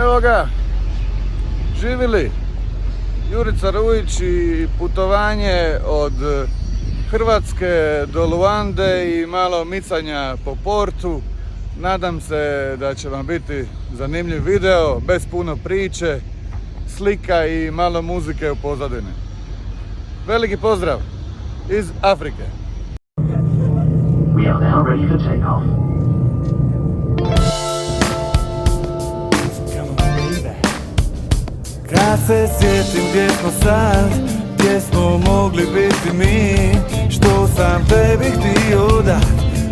Evo ga, živjeli Jurica Rujić i putovanje od Hrvatske do Luande i malo micanja po portu. Nadam se da će vam biti zanimljiv video, bez puno priče, slika i malo muzike u pozadini. Veliki pozdrav iz Afrike. We are now ready for takeoff. Kad se sjetim gdje smo sad, gdje smo mogli biti mi, što sam tebi htio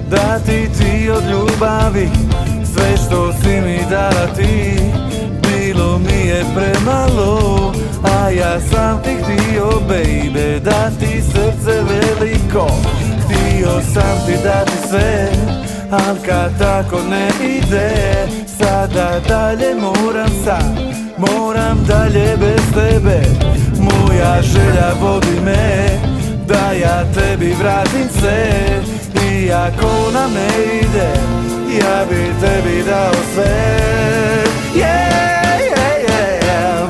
dati ti od ljubavi, sve što si mi dala ti, bilo mi je premalo, a ja sam ti htio, baby, dati srce veliko. Htio sam ti dati sve, al kad tako ne ide, sada dalje moram dalje bez tebe. Moja želja vodi me, da ja tebi vratim sve, i ako nam ne ide, ja bi tebi dao sve. Yeah, yeah, yeah.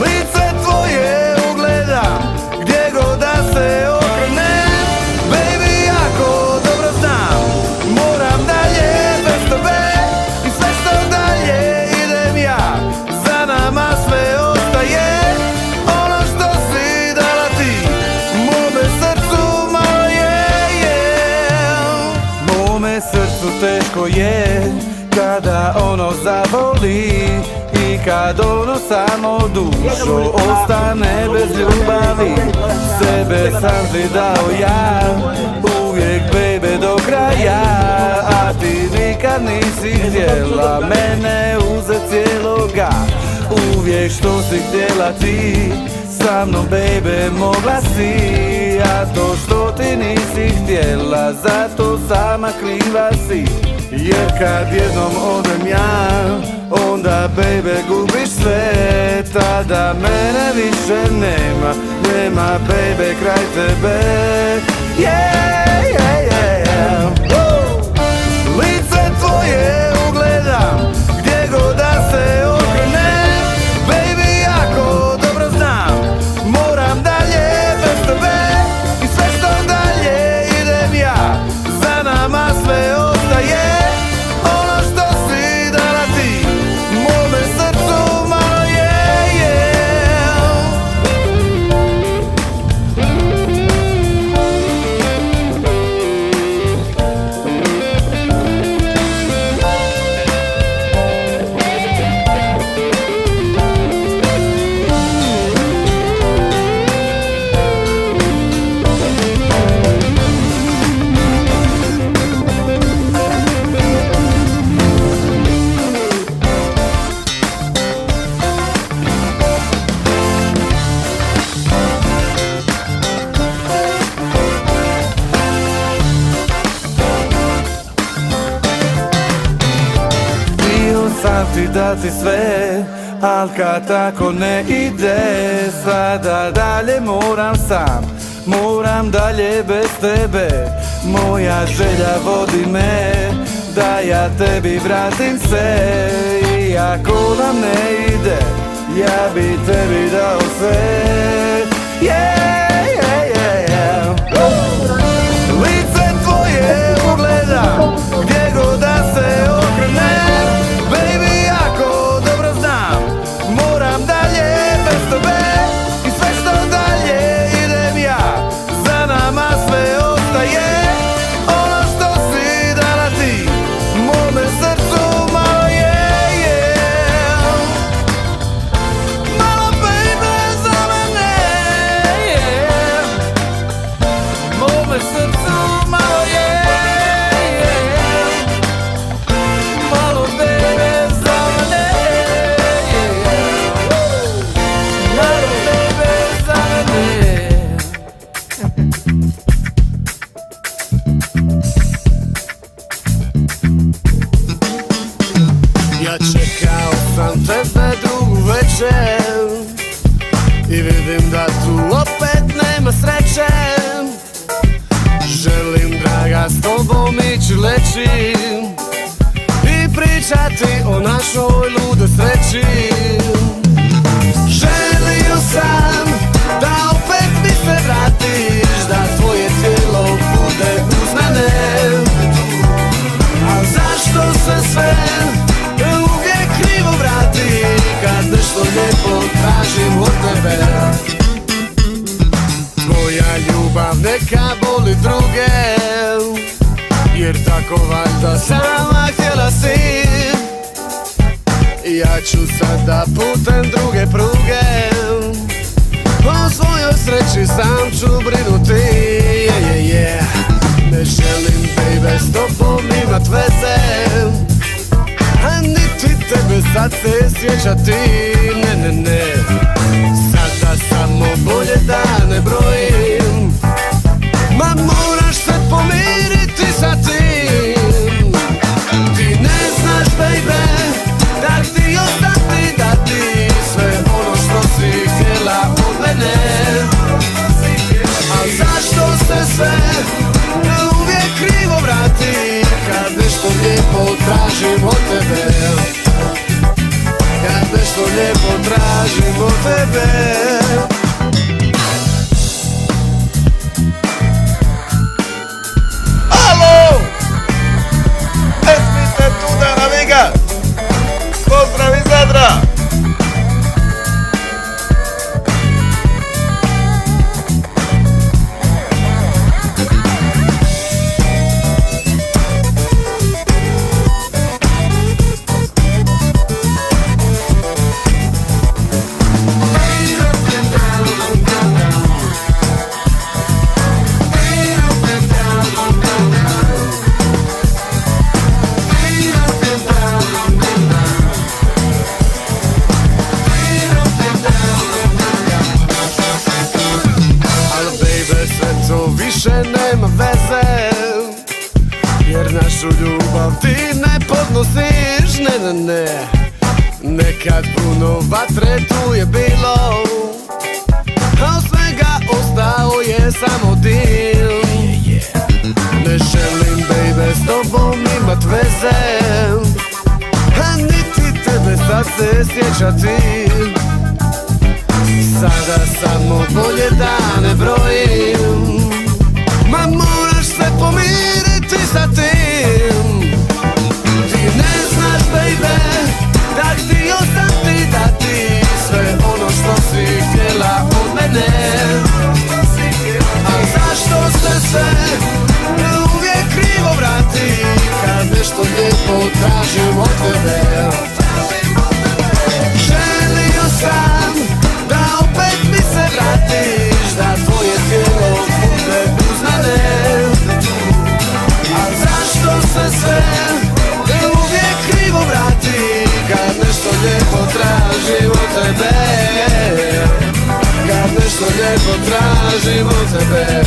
Lice tvoje ugledam, gdje god da se okrenem, baby, jako dobro znam, moram dalje bez tebe, i sve što dalje idem ja, za nama sve ostaje ono što si dala ti, mome srcu malo mome srcu teško je kada ono zavoli i kad ono samo dušo ostane bez ljubavi. Sebe sam ti dao ja, uvijek, baby, do kraja, a ti nikad nisi htjela mene uzet cijeloga. Uvijek što si htjela ti, sa mnom, baby, mogla si, a to što ti nisi htjela, zato sama kriva si. Jer kad jednom odem ja, onda, baby, gubiš sve, tada mene više nema, baby, kraj tebe. Yeah, yeah, yeah. Lice tvoje ugledam, gdje god da se okrenem, baby, jako dobro znam, moram dalje bez tebe, i sve što dalje idem ja, za nama sve ostaje ono što si dala ti, mome srcu malo sam ti dati sve, al kad tako ne ide, sada dalje moram dalje bez tebe. Moja želja vodi me, da ja tebi vratim sve, i ako nam ne ide, ja bi tebi dao sve. Yeah, yeah, yeah, yeah. Lice tvoje ugledam, gdje god da se okrenem, baby, jako dobro znam, moram dalje bez tebe, i sve što dalje idem ja, za nama sve ostaje ono što si dala ti, mome srcu malo malo, baby, za mene. pričati o našoj lude sreći. Želio sam da opet mi se vratiš, da tvoje tijelo bude uz mene. A zašto se sve uvijek krivo vrati kad nešto lijepo tražim od tebe? Tvoja ljubav neka boli druge, jer tako valjda sama htjela si. Ja ću sada putem druge pruge, o svojoj sreći sam ću brinuti. Ne želim, baby, s tobom imat veze, a niti tebe sad se sjećati. Ne, sada samo bolje da ne brojim. Ma moraš se pomiriti sa tim. Ti ne znaš, baby, da ti ostati dati sve ono što si htjela od mene. A zašto se sve uvijek krivo vrati kad nešto lijepo tražim od tebe? Kad nešto lijepo tražim od tebe. Alo! Esmite Tudor, amiga! Pozdrav iz Zadra! Više nema veze, jer našu ljubav ti ne podnosiš. Ne, nekad puno vatre tu je bilo, a od svega ostao je samo dim. Ne želim, baby, s tobom imat veze, a niti tebe sad se sjećati. Sada samo bolje da ne brojim. Ma moraš se pomiriti sa tim. Ti ne znaš, baby, da ti ostati dati sve ono što si htjela od mene. A zašto se sve uvijek krivo vrati kad nešto lijepo tražim od tebe? Želio sam da opet mi se vratiš, da tvoje tijelo bude uz mene. A zašto se sve uvijek krivo vrati kad nešto lijepo tražim od tebe? Kad nešto lijepo tražim od tebe.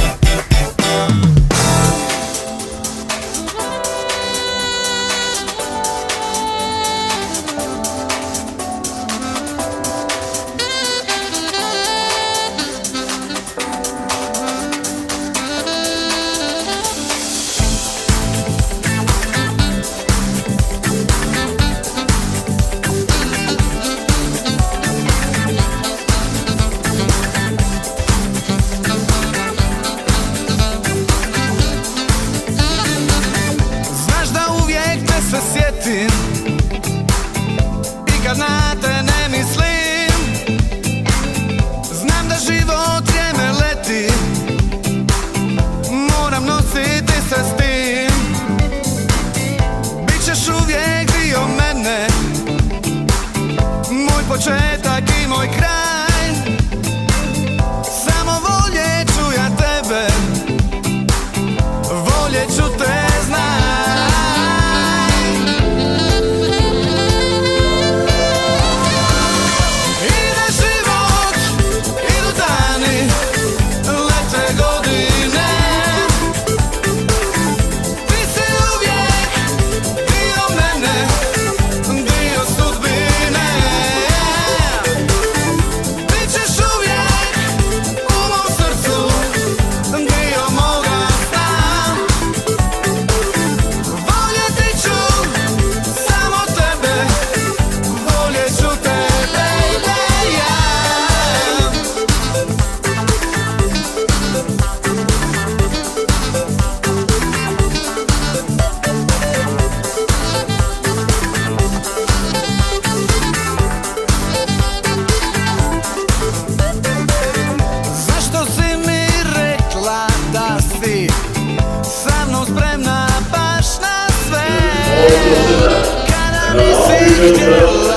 Živjeli